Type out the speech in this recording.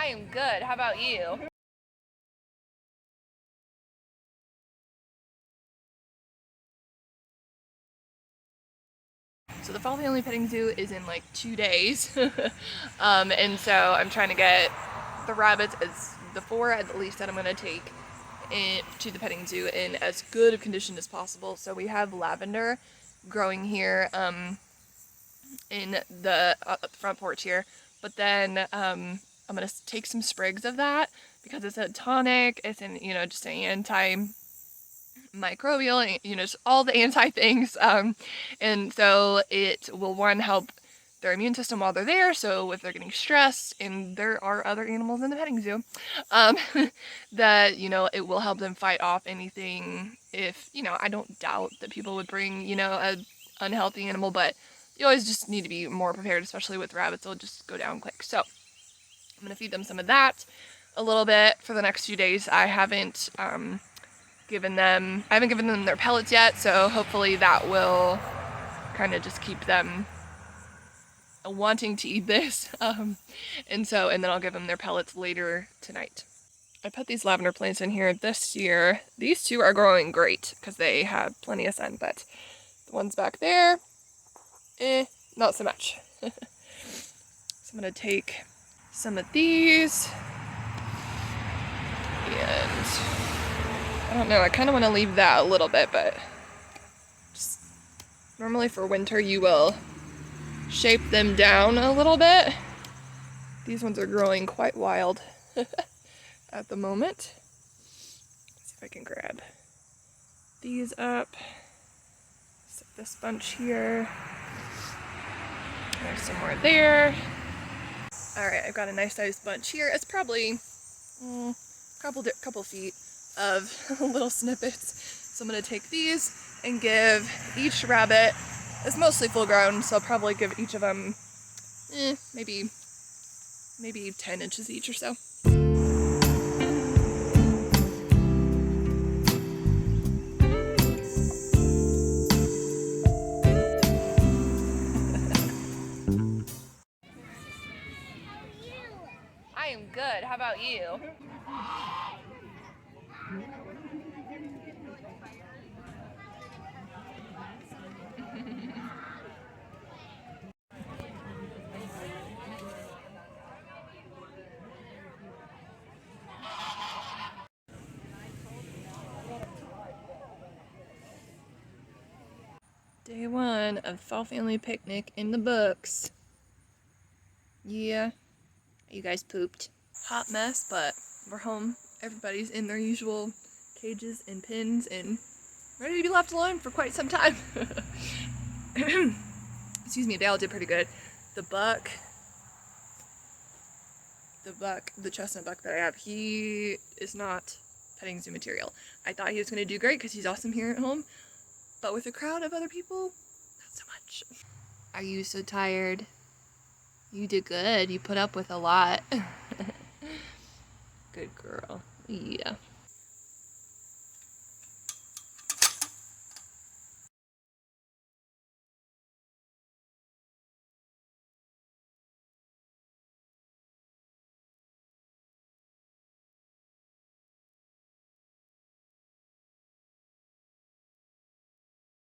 I am good. How about you? So the fall family petting zoo is in like 2 days. And so I'm trying to get the rabbits, as the 4 at least that I'm gonna take to the petting zoo, in as good of condition as possible. So we have lavender growing here in the front porch here, but then I'm gonna take some sprigs of that because it's a tonic. It's an just an anti-microbial, just all the anti things, and so it will, one, help their immune system while they're there, so if they're getting stressed, and there are other animals in the petting zoo, um, that it will help them fight off anything. If I don't doubt that people would bring a unhealthy animal, but you always just need to be more prepared, especially with rabbits. They'll just go down quick. So I'm gonna feed them some of that a little bit for the next few days. I haven't given them their pellets yet, so hopefully that will kind of just keep them wanting to eat this. And then I'll give them their pellets later tonight. I put these lavender plants in here this year. These 2 are growing great because they have plenty of sun, but the ones back there, not so much. So I'm gonna take some of these, and I don't know, I kind of want to leave that a little bit, but just normally for winter you will shape them down a little bit. These ones are growing quite wild at the moment. Let's see if I can grab these up. Set this bunch here. There's some more there. Alright, I've got a nice sized bunch here. It's probably a couple feet of little snippets. So I'm going to take these and give each rabbit, it's mostly full grown, so I'll probably give each of them maybe 10 inches each or so. I am good. How about you? Day 1 of fall family picnic in the books. Yeah, you guys pooped. Hot mess, but we're home. Everybody's in their usual cages and pens and ready to be left alone for quite some time. Excuse me, they all did pretty good. The chestnut buck that I have, he is not petting zoo material. I thought he was going to do great because he's awesome here at home, but with a crowd of other people, not so much. Are you so tired? You did good. You put up with a lot. Good girl. Yeah.